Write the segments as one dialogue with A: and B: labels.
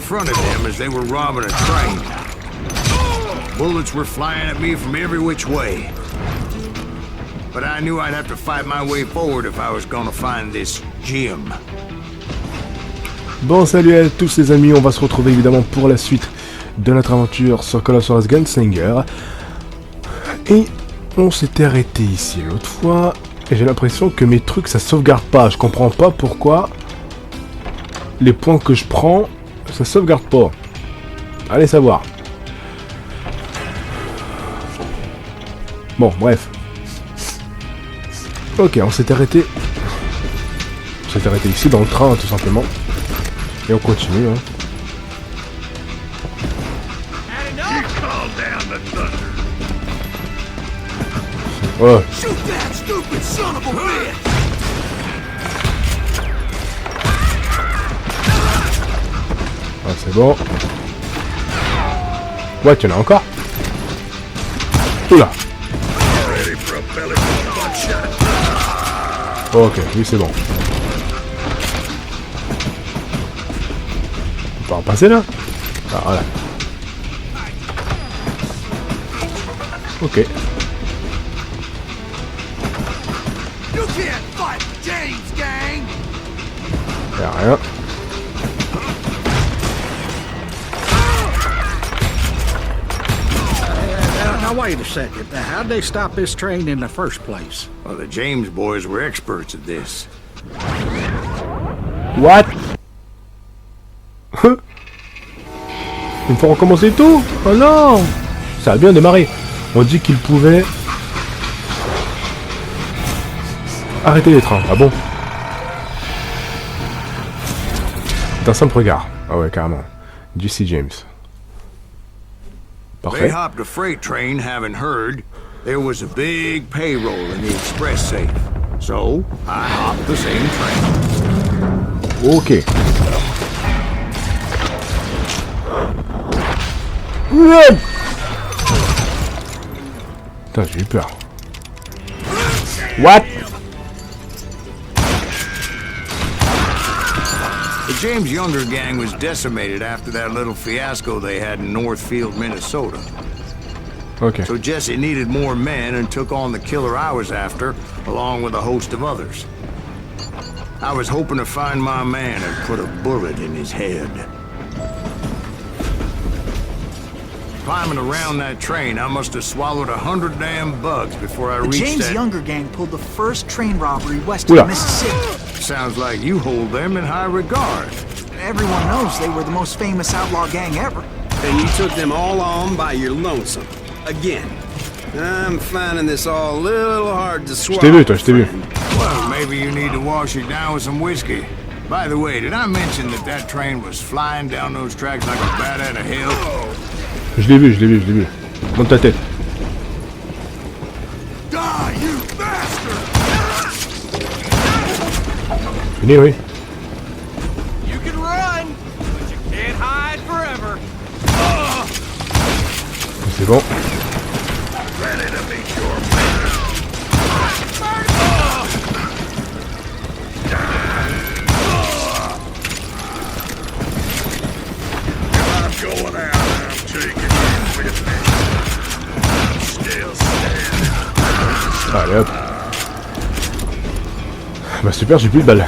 A: confronted them as they were robbing a train. Bullets were flying at me from every which way. But I knew I'd have to fight my way forward if I was gonna find this gem.
B: Bon, salut à tous les amis, on va se retrouver évidemment pour la suite de notre aventure sur Juarez Gunslinger. Et on s'était arrêté ici l'autre fois, et j'ai l'impression que mes trucs ça sauvegarde pas. Je comprends pas pourquoi les points que je prends, ça sauvegarde pas. Allez savoir. Bon, bref. Ok, on s'est arrêté. On s'est arrêté ici dans le train, tout simplement. Et on continue, hein. Ouais. Ah, c'est bon. Ouais, tu en as encore. Oula. Ok, oui, c'est bon. On peut en passer là. Ah, voilà. Ok. Y'a rien.
C: Now wait a second. How'd they stop this train in the first place?
A: Well, the James boys were experts at this.
B: What? Il faut recommencer tout? Oh non! Ça a bien démarré. On dit qu'il pouvait arrêter les trains. Ah bon? D'un simple regard. Ah ouais, carrément. Juicy James. Parfait.
A: They hopped a freight train, having heard there was a big payroll in the express safe. So, I hopped the same train.
B: Ok. Putain, j'ai eu peur. What?
A: The James Younger gang was decimated after that little fiasco they had in Northfield, Minnesota.
B: Ok.
A: So Jesse needed more men and took on the killer I was after, along with a host of others. I was hoping to find my man and put a bullet in his head. Climbing around that train, I must have swallowed 100 damn bugs before I reached
D: James
A: that...
D: Younger gang pulled the first train robbery west of Mississippi.
A: Sounds like you hold them in high regard.
D: Everyone knows they were the most famous outlaw gang ever.
E: Then you took them all on by your lonesome. Again. I'm finding this all a little hard to swallow.
B: Je t'ai vu, toi, je t'ai vu.
A: Well, maybe you need to wash it down with some whiskey. By the way, did I mention that train was flying down those tracks like a bat out of hell?
B: Je l'ai vu, je l'ai vu, je l'ai vu. Monte ta tête.
A: Die, you bastard!
B: Fini, oui.
F: You can run, but you can't hide forever.
B: C'est bon.
A: Ready to meet your I'm going out. I'm taking you with me. I'm still standing.
B: Allez hop. Bah super, j'ai plus de balles.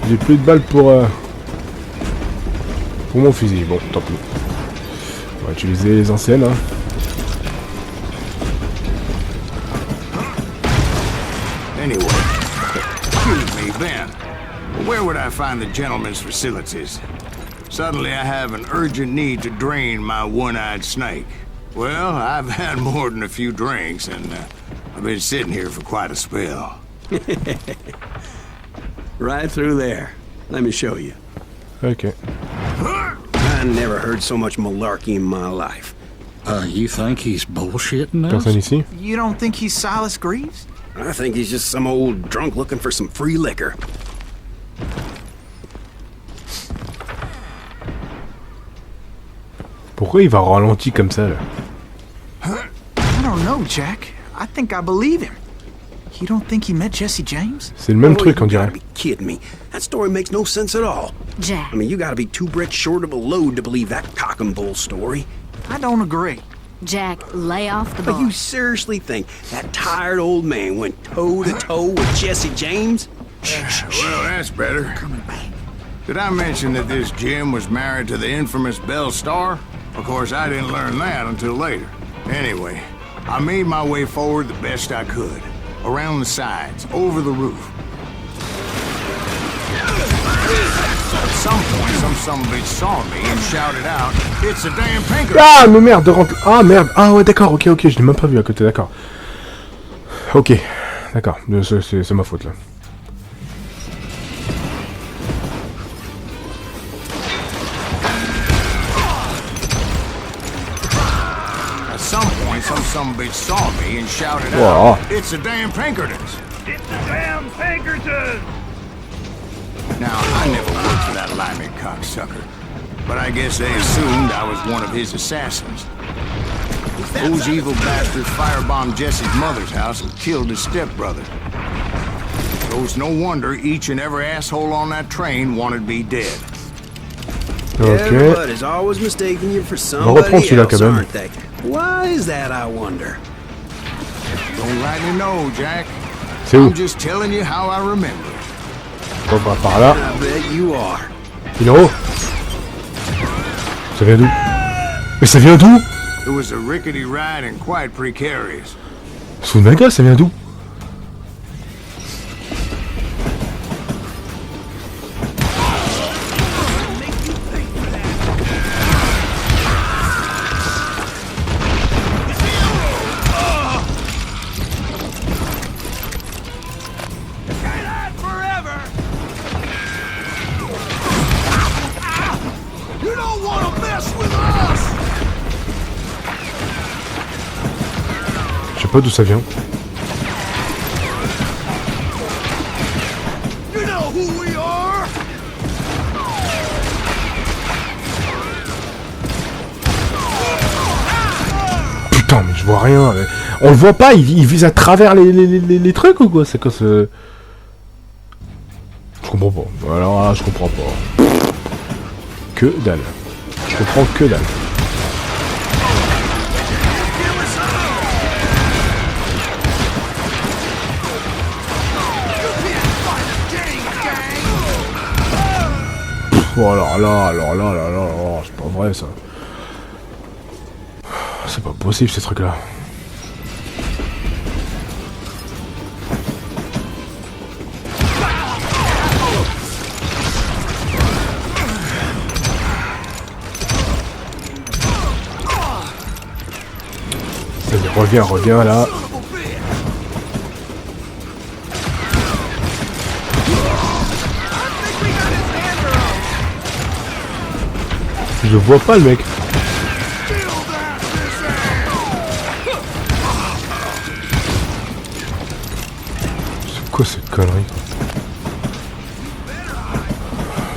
B: J'ai plus de balles pour mon fusil. Bon, tant pis. On va utiliser les anciennes. Hein.
A: Anyway, excuse me, Ben. Where would I find the gentleman's facilities? Suddenly I have an urgent need to drain my one-eyed snake. Well, I've had more than a few drinks, and I've been sitting here for quite a spell.
E: Right through there. Let me show you.
B: Ok.
E: I never heard so much malarkey in my life.
C: You think he's bullshitting us?
B: Personne ici?
D: You don't think he's Silas Greaves?
E: I think he's just some old drunk looking for some free liquor.
B: Pourquoi il va ralenti comme ça là?
D: I don't know, Jack. I think I believe him. You don't think he met Jesse James?
B: C'est le même
E: Oh,
B: truc, on
E: you
B: dirait.
E: gotta be kidding me. That story makes no sense at all.
G: Jack.
E: I mean, you gotta be 2 bricks short of a load to believe that cock and bull story.
D: I don't agree.
G: Jack, lay off the
E: But
G: bar.
E: you seriously think that tired old man went toe-to-toe with Jesse James?
A: Well, that's better. Did I mention that this Jim was married to the infamous Belle Starr? Of course, I didn't learn that until later. Anyway, I made my way forward the best I could. Around the sides, over the roof. At some point, some bitch saw me and shouted out, "It's a damn pinker!"
B: Ah, mais merde, rentre. Ah, merde. Ah, ouais, d'accord, ok, je l'ai même pas vu à côté, d'accord. Ok, d'accord, c'est ma faute là.
A: At some point, some bitch saw me and shouted
B: Wow.
A: out, "It's a damn Pinkertons!"
F: It's the damn Pinkertons!
A: Now, I never worked for that limey cocksucker, but I guess they assumed I was one of his assassins. Those evil bastards firebombed Jesse's mother's house and killed his stepbrother. So it's no wonder each and every asshole on that train wanted me dead.
B: Ok.
E: Everybody's always mistaking you for
B: reprendre
E: somebody
B: celui-là,
E: else,
B: quand même.
E: aren't they? Why is that, I wonder?
A: Don't rightly know, Jack.
B: C'est où?
A: I'm just telling you how I remember.
B: On va par là.
E: I bet you are.
B: Il est en haut. Ça vient d'où? Mais ça vient d'où?
A: It was a rickety ride and quite precarious.
B: Sous ma gueule, ça vient d'où?
F: Can't hide forever! You don't want to mess with us!
B: Je sais pas d'où ça vient.
F: You know who we are!
B: Putain, mais je vois rien. On le voit pas, il vise à travers les trucs ou quoi? C'est quoi ce... Je comprends pas. Alors là, je comprends pas. Que dalle. Je comprends que dalle. Oh alors là, c'est pas vrai ça. C'est pas possible ces trucs là. Vas-y, reviens là. Je vois pas le mec. C'est quoi cette connerie?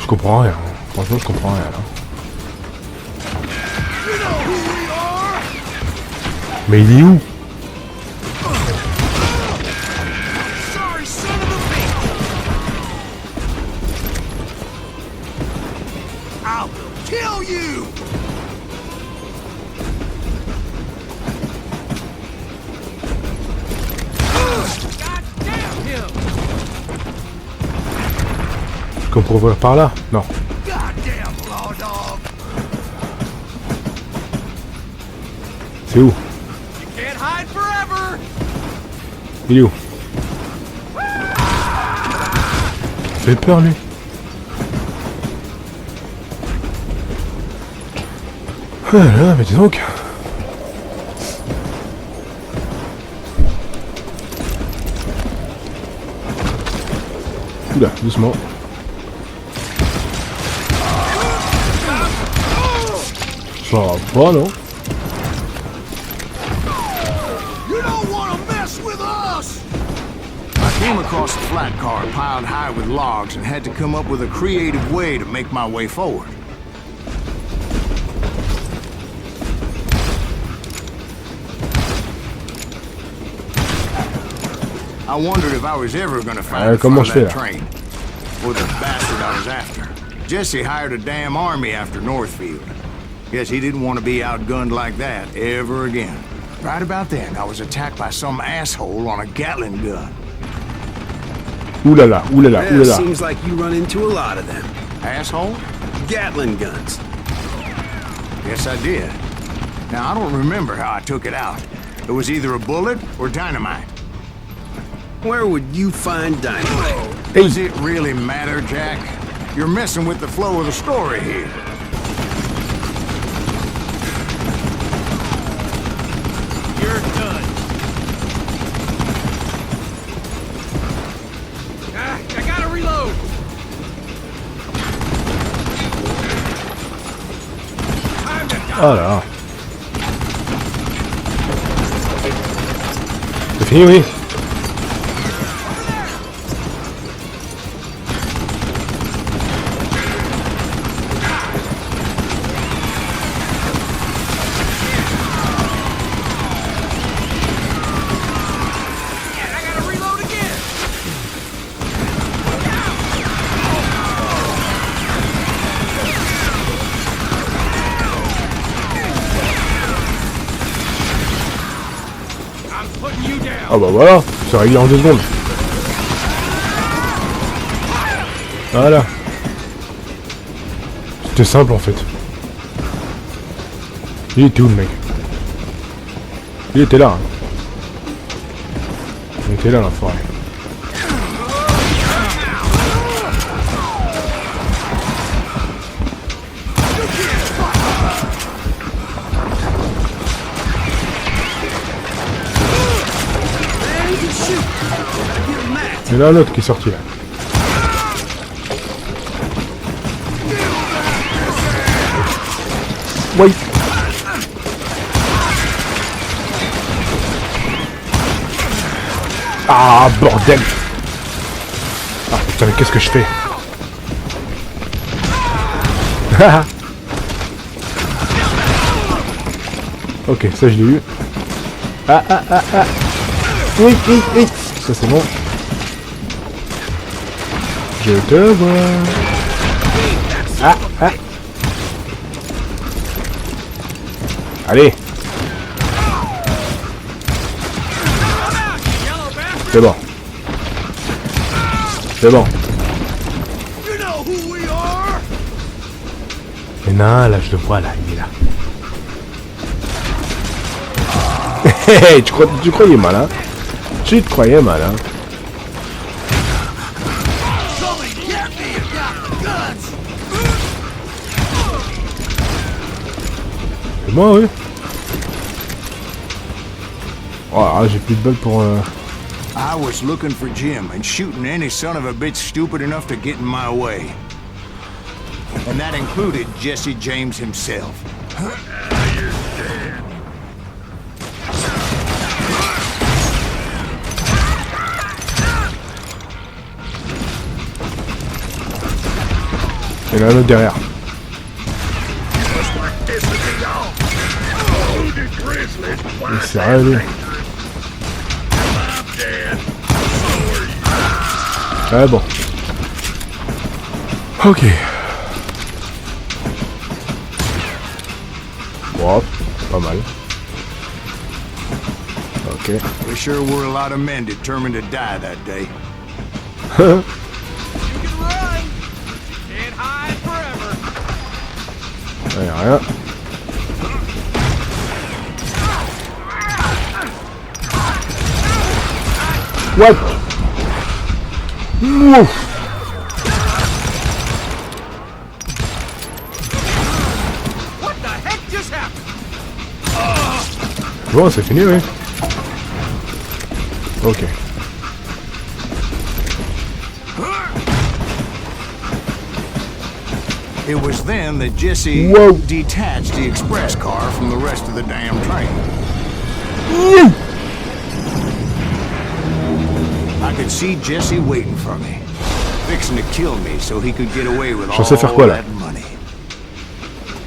B: Je comprends rien. Franchement, je comprends rien là. Mais il est où?
F: Sorry, son of a bitch! I will kill you! God damn him!
B: Qu'on pourrait voir par là? Non.
F: Goddamn law dog!
B: C'est où?
F: You can't hide forever!
B: Il est où? Fait peur lui. Ah là, mais dis donc. Oula, doucement. Ça va pas, non?
F: You don't want to mess with us!
A: I came across a flat car piled high with logs and had to come up with a creative way to make my way forward. I wondered if I was ever gonna find the
B: comment
A: front
B: je
A: of
B: fais,
A: that
B: là?
A: train. Or the bastard I was after. Jesse hired a damn army after Northfield. Guess he didn't want to be outgunned like that ever again. Right about then, I was attacked by some asshole on a Gatling gun.
B: Ouh là là, ouh là là, ouh
E: Yeah,
B: là là.
E: seems like you run into a lot of them.
A: Asshole?
E: Gatling guns.
A: Yes, I did. Now, I don't remember how I took it out. It was either a bullet or dynamite.
E: Where would you find dynamite?
A: Does it really matter, Jack? You're messing with the flow of the story here.
F: You're done. I gotta reload. Time to die.
B: Oh là. C'est fini, oui.
F: I gotta reload again. I'm putting you down.
B: Ah bah voilà, c'est réglé en 2 secondes. Voilà. C'était simple en fait. Il était où le mec? Il était là. Hein. Il était là l'enfoiré. Et là l'autre qui est sorti là. Oui. Ah bordel. Ah putain mais qu'est-ce que je fais? Ok, ça je l'ai eu. Ah. Oui. Ça c'est bon. Je te vois. Ah. Allez. C'est bon. C'est bon. Mais non, là je le vois là, il est là. Hey, tu croyais malin. Tu te croyais malin. C'est moi, oui. Oh, j'ai plus de balles pour...
A: I was looking for Jim and shooting any son of a bitch stupid enough to get in my way. And that included Jesse James himself.
B: Il y en a un autre derrière. Il s'est rien lui. Ah bon. Ok. Wow, pas mal. Ok.
A: We sure were a lot of men determined to die that day.
F: You can run. Can't hide forever.
B: Y'a rien. What? Ouf.
F: What the heck just happened?
B: Bon, c'est fini, oui. Ok.
A: It was then that Jesse
B: Whoa.
A: detached the express car from the rest of the damn train. I could see Jesse waiting for me, fixing to kill me so he could get away with
B: Je sais faire quoi,
A: all
B: là?
A: that money.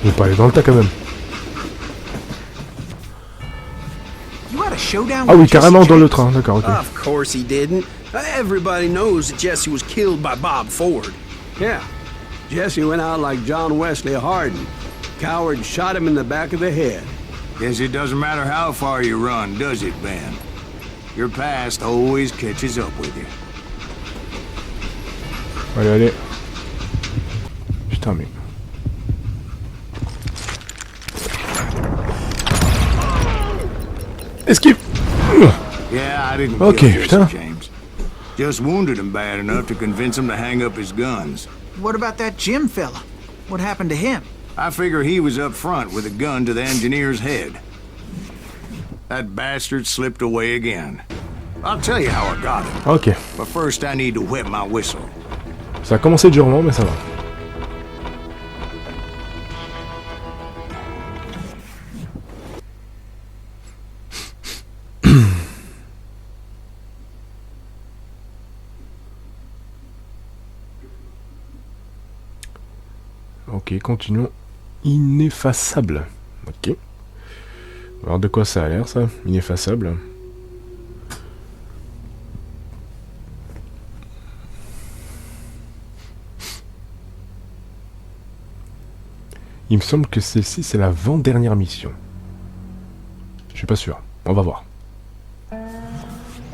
B: Je vais pas aller dans le tas quand même.
D: You had a showdown
B: Ah oui,
D: with Jesse
B: carrément dans le
D: James?
B: train, d'accord, ok.
E: Of course he didn't. Everybody knows that Jesse was killed by Bob Ford.
H: Yeah. Jesse went out like John Wesley Hardin. Coward shot him in the back of the head.
A: Guess it doesn't matter how far you run, does it, Ben? Your past always catches up with you.
B: Allez, allez. Putain, mais... Esquive.
A: Yeah, I didn't
B: Okay,
A: kill Jesse
B: putain.
A: James. Just wounded him bad enough to convince him to hang up his guns.
D: What about that Jim fella? What happened to him?
A: I figure he was up front with a gun to the engineer's head. That bastard slipped away again. I'll tell you how I got him.
B: Ok.
A: But first I need to wet my whistle.
B: Ça a commencé durement, mais ça va. Ok, continuons. Ineffaçable. Ok. Alors de quoi ça a l'air ça? Ineffaçable. Il me semble que celle-ci c'est l'avant-dernière mission. Je suis pas sûr. On va voir.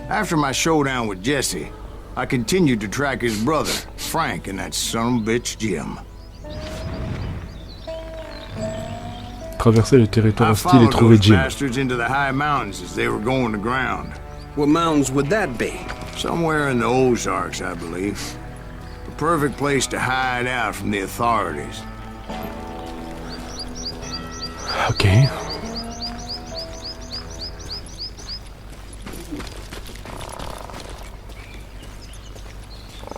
A: After my showdown with Jesse, I continued to track his brother, Frank, and that son of a bitch Jim.
B: Traverser le territoire
A: I
B: hostile et
A: followed
B: trouver
A: those
B: Jim.
A: bastards into the high mountains as they were going to ground.
E: What mountains would that be?
A: Somewhere in the Ozarks, I believe. The perfect place to hide out from the authorities.
B: Ok.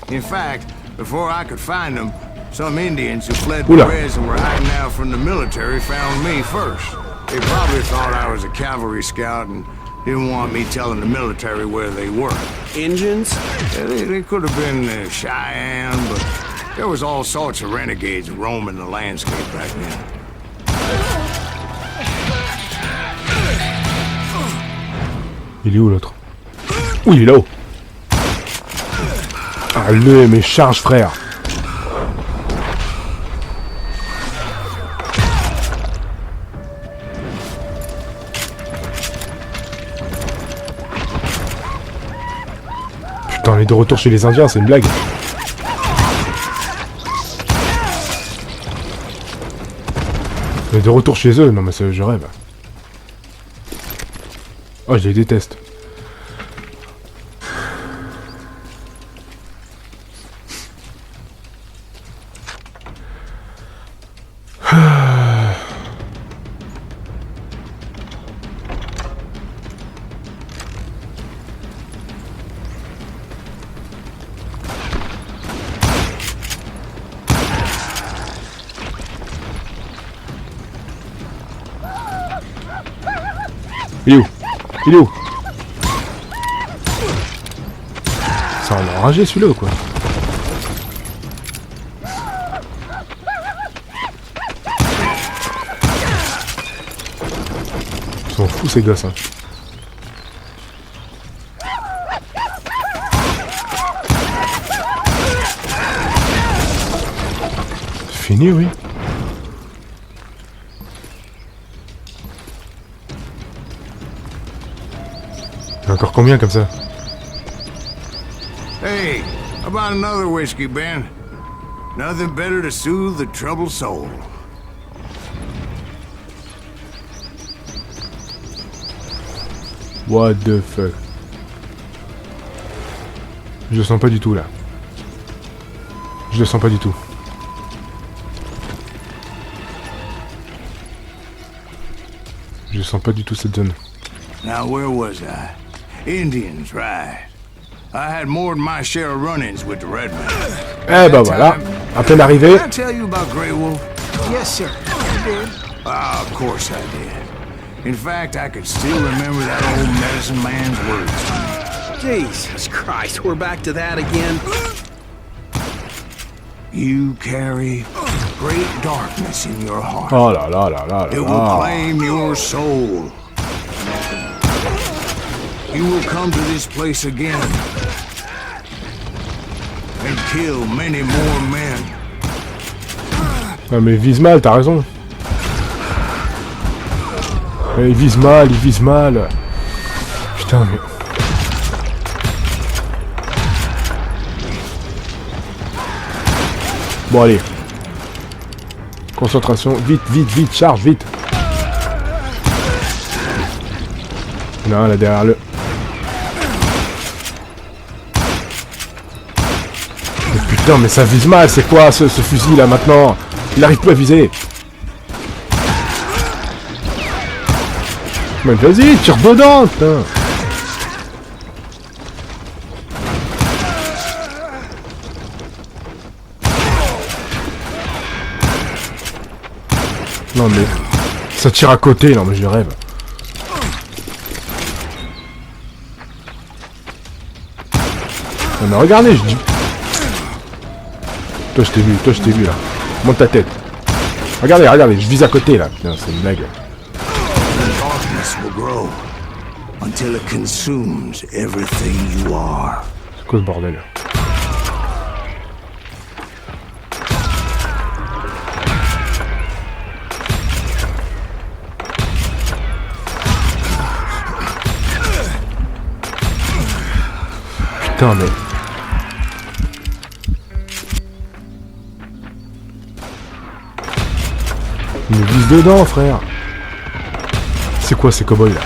A: In fact, before I could find them, some Indians who fled
B: Oula.
A: Juarez and were hiding out from the military found me first. They probably thought I was a cavalry scout and didn't want me telling the military where they were.
E: Indians?
A: Yeah, they could have been Cheyenne, but there was all sorts of renegades roaming the landscape back then.
B: Il est où l'autre? Oui, il est là-haut. Allez, mais charge, frère. Putain, on est de retour chez les Indiens, c'est une blague. On est de retour chez eux, non mais je rêve. Oh, je les déteste. Il est où? Il est où? Ça en a enragé celui-là ou quoi? Ils sont fous ces gosses hein. C'est fini oui. Il y a encore combien comme ça?
A: Hey, how about another whiskey, Ben? Nothing better to soothe the troubled soul.
B: What the fuck? Je le sens pas du tout là. Je le sens pas du tout. Je sens pas du tout cette zone.
A: Now, where was I? Indians, right. I had more than my share of run-ins with the Redmen.
B: Eh ben voilà, à peine arrivé.
A: Did I tell you about Grey Wolf?
D: Yes, sir. You did.
A: Ah, of course I did. In fact, I could still remember that old medicine man's words to me.
E: Jesus Christ, we're back to that again.
A: You carry great darkness in your heart.
B: Oh là là là là là
A: It will
B: là.
A: claim your soul. you will come to this place again and kill many more men.
B: Ah mais vise mal, t'as raison. Il vise mal, il vise mal. Putain mais... Bon allez. Concentration, vite, vite, vite, charge, vite. Non, là derrière le... Mais putain, mais ça vise mal, c'est quoi ce fusil là maintenant? Il arrive plus à viser. Mais vas-y, tire dedans, putain. Non mais... Ça tire à côté, non mais je rêve. Non mais regardez, je dis... Toi je t'ai vu là. Monte ta tête. Regardez, regardez, je vise à côté là. Putain, c'est une blague. C'est quoi ce bordel? Putain mais... Il me vise dedans, frère. C'est quoi ces cow-boys là?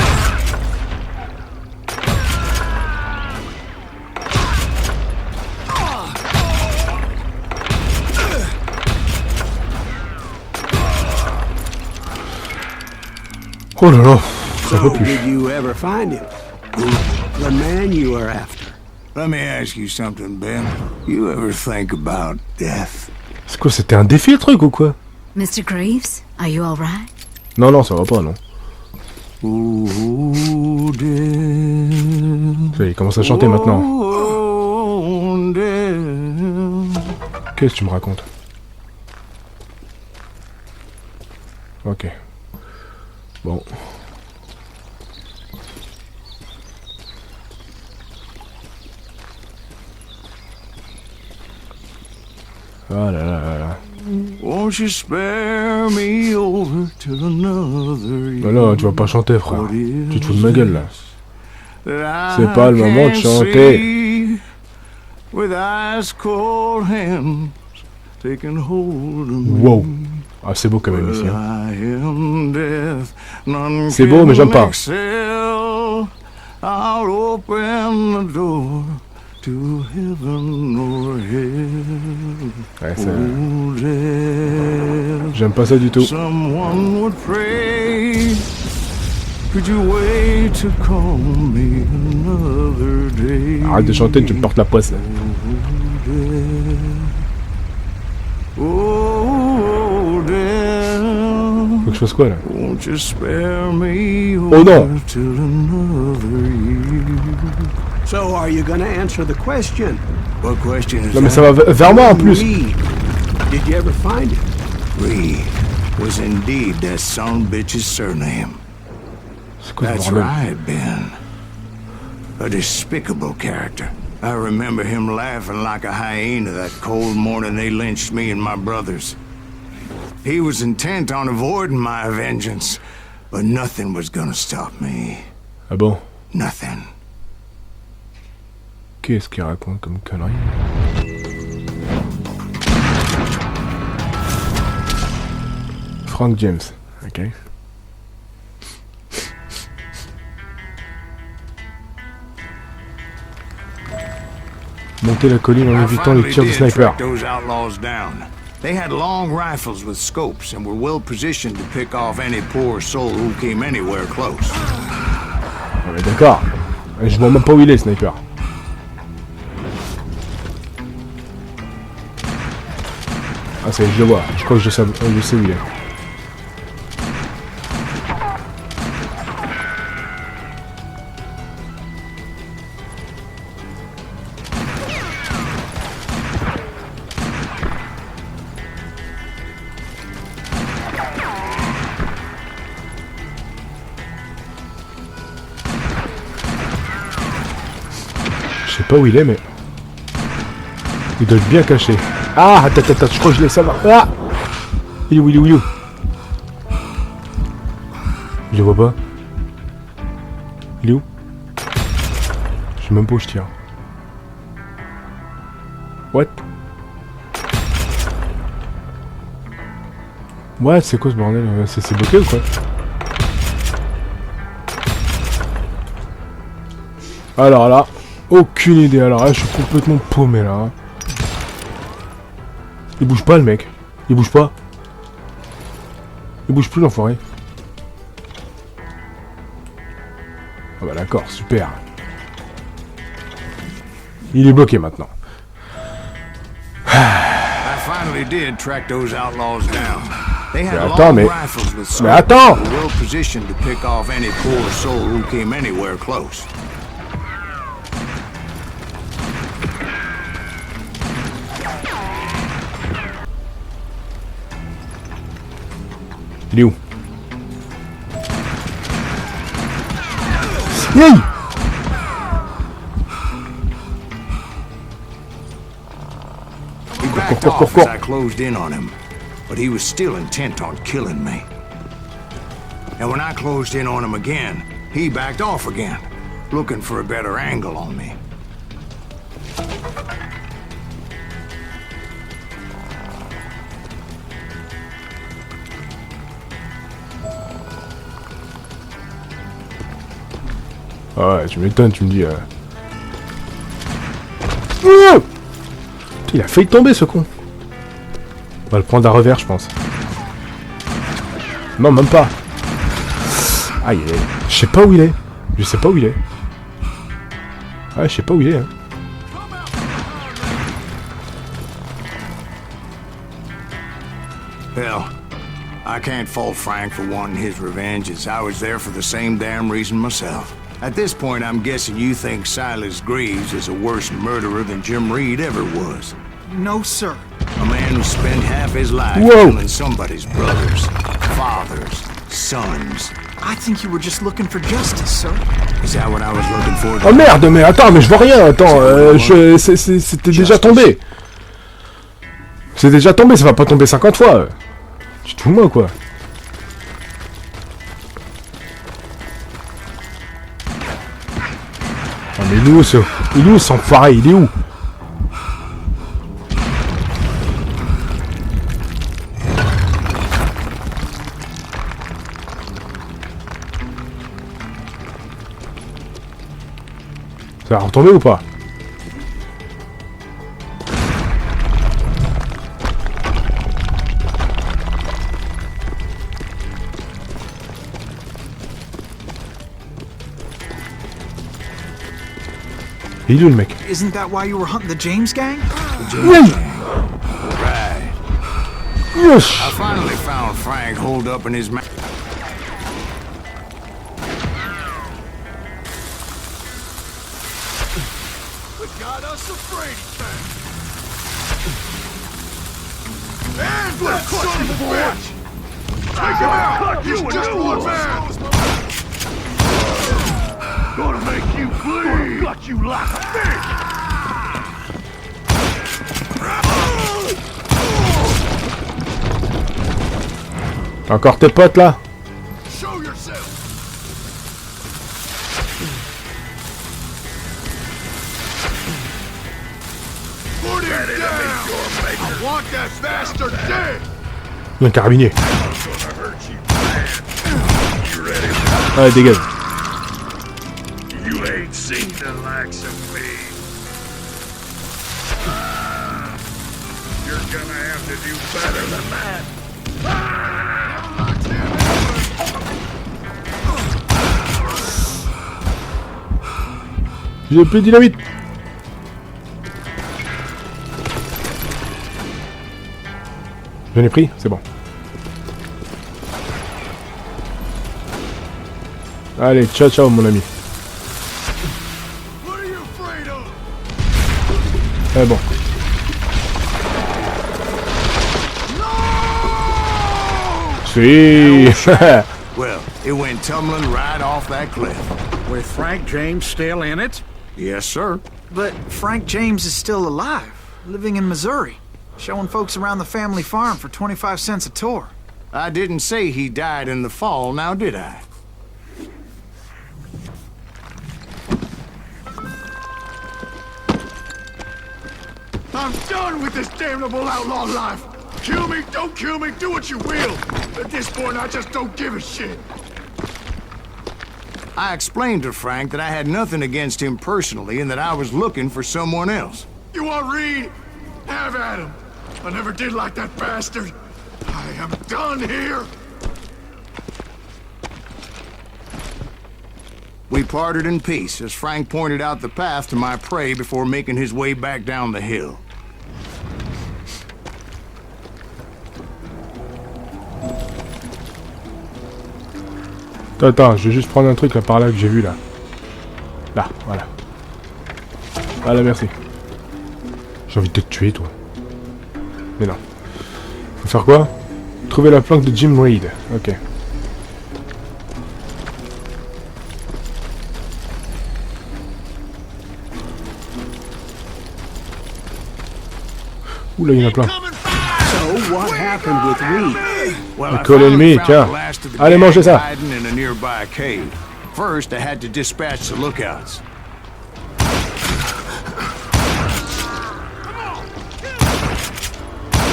B: Oh là là, ça peut plus.
H: Did you ever find him? The man you are after.
A: Let me ask you something, Ben. You ever think about death?
B: C'est quoi, c'était un défi le truc ou quoi?
G: Mr. Greaves, are you all right?
B: Non, non, ça va pas, non.
A: Oh, death.
B: Il commence à chanter maintenant.
A: Oh, death.
B: Qu'est-ce que tu me racontes? Ok. Bon. Ah là là là là.
A: Won't you spare me over till another year?
B: Voilà, tu vas pas chanter, frère. Tu te fous de ma gueule, là.
A: That
B: C'est pas le moment de
A: I
B: chanter.
A: can't see with ice cold hands taking hold of me.
B: Wow. Ah, c'est beau quand même ici. Hein.
A: I am death, none
B: C'est beau, mais j'aime pas.
A: can excel. I'll open the door to heaven or hell.
B: Ouais, ça...
A: Oh, death,
B: J'aime pas ça du tout.
A: someone would pray. Could you wait to call me another day?
B: Arrête de chanter, tu me portes la poisse. Là.
A: Oh, death,
B: Faut que je fasse quoi là?
A: won't you spare me
B: Oh non!
A: over till another year?
H: So are you gonna answer the question?
A: What question is
B: Non mais
A: that?
B: ça va vers moi en plus.
H: Reed. Did you ever find him?
A: Reed was indeed that son bitch's surname.
B: C'est quoi ce
A: That's
B: bordel?
A: right, Ben. A despicable character. I remember him laughing like a hyena that cold morning they lynched me and my brothers. He was intent on avoiding my vengeance, but nothing was gonna stop me.
B: Ah bon?
A: Nothing.
B: Qu'est-ce qu'il raconte comme connerie? Frank James. Ok. Monter la colline en
A: I
B: évitant les
A: finally
B: tirs de
A: did
B: sniper.
A: track those outlaws down. They had long rifles with scopes and were well positioned to pick off any poor soul who came anywhere close.
B: Ah mais d'accord. Je vois même pas où il est, sniper. Ah ça y est, je le vois. Je crois que je sais où il est. Je sais pas où il est, mais... Il doit être bien caché. Ah, attends, je crois que je l'ai savoir. Ah, il est où, il est où, il est où? Je le vois pas. Il est où? Je sais même pas où je tire. What? Ouais, c'est quoi ce bordel? C'est bloqué ou quoi? Alors là, aucune idée. Alors là, je suis complètement paumé là. Il bouge pas le mec. Il bouge pas. Il bouge plus l'enfoiré. Ah bah d'accord, super. Il est bloqué maintenant.
A: I finally did track those outlaws down. They had
B: attends,
A: long
B: mais-
A: rifles with
B: mais attends!
A: scopes, well positioned to pick off any poor soul who came anywhere close.
B: Il est où? Yay!
A: He backed off as I closed in on him, but he was still intent on killing me. And when I closed in on him again, he backed off again, looking for a better angle on me.
B: Ah ouais, tu m'étonnes, tu me dis... Ouh! Il a failli tomber ce con. On va le prendre à revers, je pense. Non, même pas. Aïe, aïe, aïe. Je sais pas où il est. Je sais pas où il est. Ouais, je sais pas où il est. Hein.
A: Hell, I can't fault Frank for wanting his revenge, as I was there for the same damn reason myself. At this point, I'm guessing you think Silas Greaves is a worse murderer than Jim Reed ever was.
D: No, sir.
A: A man who spent half his life
B: Whoa.
A: killing somebody's brothers, fathers, sons.
D: I think you were just looking for justice, sir.
A: Is that what I was looking for?
B: Oh merde, mais attends, mais je vois rien. Attends, c'était déjà tombé. C'est déjà tombé, ça va pas tomber 50 fois. Tu te fous de moi, quoi. Ah mais il est où ce... Il est où cet enfoiré? Il est où? Ça va retomber ou pas? Il est où le mec?
D: Isn't that why you were hunting the James gang?
B: Oui.
A: Right.
B: Yes.
A: I finally found Frank holed up in his mouth.
F: We got us a Brady thing. And that son of a bitch! Take him out! He's just one man! Gonna make you bleed! Got you like a fish!
B: Encore tes potes là?
F: Show yourself! Put him down! I want that bastard dead!
B: Il y a un carabinier. Allez, dégage.
F: You ain't seen the likes of me. You're gonna have to do better than that.
B: J'ai plus de dynamite. J'en ai pris, c'est bon. Allez, ciao ciao mon ami.
F: What are you afraid of?
B: Eh bon. Si.
A: Well, it went tumbling right off that cliff.
C: With Frank James still in it?
A: Yes, sir.
D: But Frank James is still alive, living in Missouri, showing folks around the family farm for 25 cents a tour.
A: I didn't say he died in the fall, now did I?
F: I'm done with this damnable outlaw life. Kill me, don't kill me, do what you will. At this point, I just don't give a shit.
A: I explained to Frank that I had nothing against him personally and that I was looking for someone else.
F: You want Reed? Have at him. I never did like that bastard. I am done here.
A: We parted in peace as Frank pointed out the path to my prey before making his way back down the hill.
B: Attends, je vais juste prendre un truc là par là que j'ai vu là. Là, voilà. Voilà, merci. J'ai envie de te tuer, toi. Mais non. Faut faire quoi? Trouver la planque de Jim Reed. Ok. Oula, il y en a plein.
H: So what happened with Reed?
A: Well, I
B: Colline,
A: finally
B: tiens.
A: found the last of the
B: Allez,
A: gang
B: mangez ça.
A: hiding in a nearby cave. First, I had to dispatch the lookouts.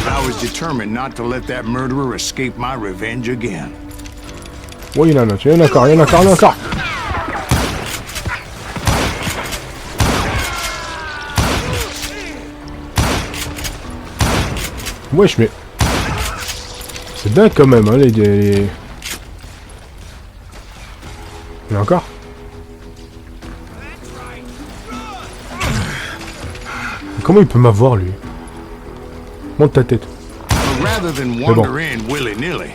A: I was determined not to let that murderer escape my revenge again.
B: Oui, il y en a un autre. Il y en a encore, il y en a encore, il y en a encore. Wesh, mais... C'est dingue quand même, hein, les... Il y en a encore. Comment il peut m'avoir, lui? Monte ta tête.
A: But rather than
B: bon.
A: wander in willy-nilly,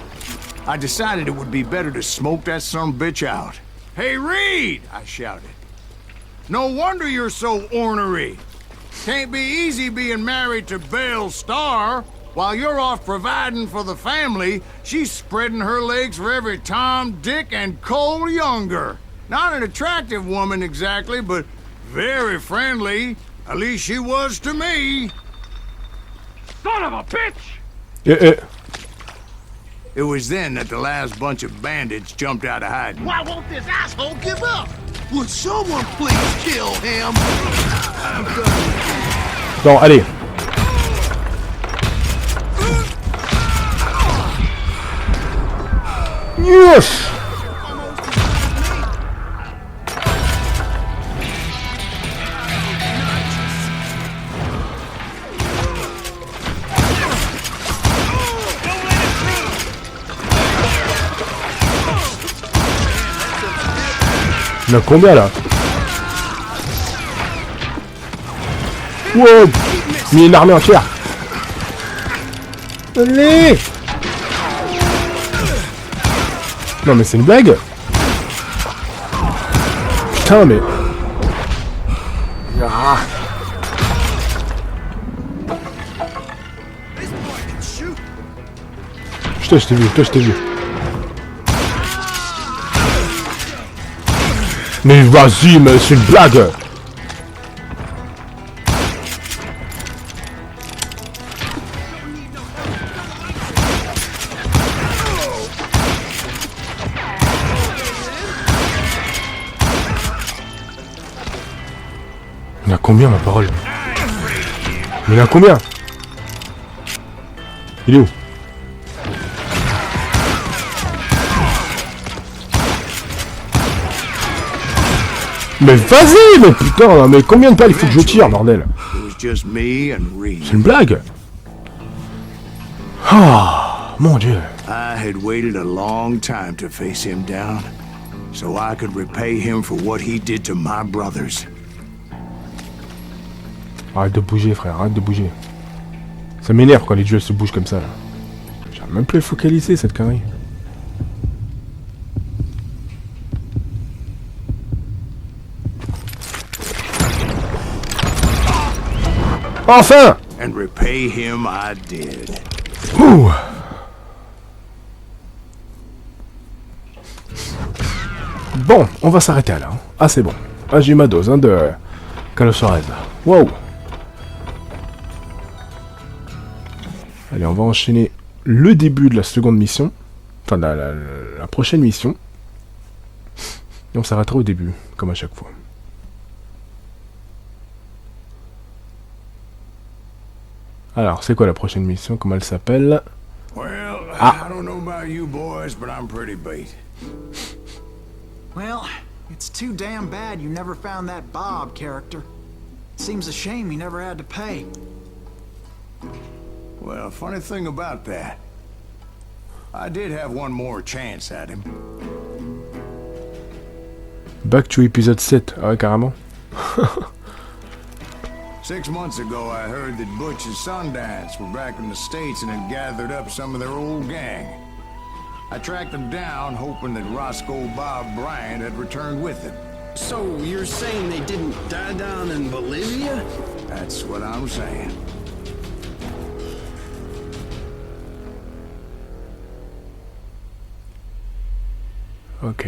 A: I decided it would be better to smoke that sumbitch out. Hey, Reed! I shouted. No wonder you're so ornery. Can't be easy being married to Belle Starr. While you're off providing for the family, she's spreading her legs for every Tom, Dick, and Cole Younger. Not an attractive woman exactly, but very friendly. At least she was to me.
F: Son of a bitch!
A: It was then that the last bunch of bandits jumped out of hiding.
F: Why won't this asshole give up? Would someone please kill him?
B: Bon, allez. Yes! Il y en a combien là? Wow! Mais une armée entière! Allez! Non mais c'est une blague! Putain mais... Ah. Putain je t'ai vu, je t'ai vu. Mais vas-y, mais c'est une blague! Il y en a combien, ma parole? Mais il y en a combien? Il est où? Mais vas-y, mais putain, mais combien de balles il faut que je tire, bordel? C'est une blague? Ah, mon Dieu.
A: I had waited a long time to face him down, so I could repay him for what he did to my brothers.
B: Arrête de bouger, frère, arrête de bouger. Ça m'énerve quand les duels se bougent comme ça, là. J'arrive même plus à focaliser, cette connerie. Enfin!
A: And repay him I did.
B: Ouh. Bon, on va s'arrêter là. Ah, c'est bon. Ah, j'ai eu ma dose hein, Call of Juarez. Wow. Allez, on va enchaîner le début de la seconde mission. Enfin, la prochaine mission. Et on s'arrêtera au début, comme à chaque fois. Alors, c'est quoi la prochaine mission? Comment elle s'appelle?
A: Well, I don't know about you boys, but I'm pretty beat.
D: Well, it's too damn bad you never found that Bob character. Seems a shame he never had to pay.
A: Well, funny thing about that, I did have one more chance at him.
B: Back to épisode 7. Ah ouais, carrément.
A: 6 months ago, I heard that Butch and Sundance were back in the States and had gathered up some of their old gang. I tracked them down, hoping that Roscoe Bob Bryant had returned with them.
E: So you're saying they didn't die down in Bolivia?
A: That's what I'm saying.
B: Ok.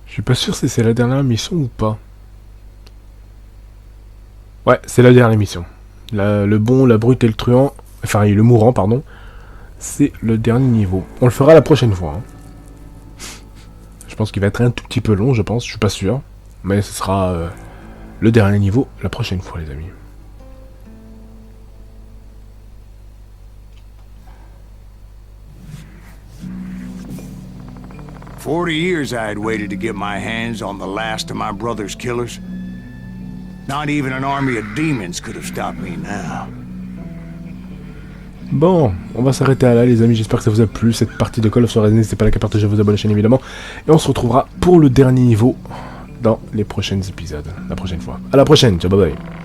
B: Je suis pas sûr si c'est la dernière mission ou pas. Ouais, c'est la dernière mission. Le bon, la brute et le truand, enfin le mourant, pardon, c'est le dernier niveau. On le fera la prochaine fois. Hein. Je pense qu'il va être un tout petit peu long, je pense, je suis pas sûr. Mais ce sera le dernier niveau la prochaine fois, les amis.
A: "40 years I had waited to get my hands on the last of my brother's killers. Not even an army of demons could have stopped me now."
B: Bon, on va s'arrêter là, les amis. J'espère que ça vous a plu, cette partie de Call of Juarez. N'hésitez pas à liker, partager, vous abonner à la chaîne, évidemment. Et on se retrouvera pour le dernier niveau dans les prochains épisodes, la prochaine fois. À la prochaine, ciao, bye bye.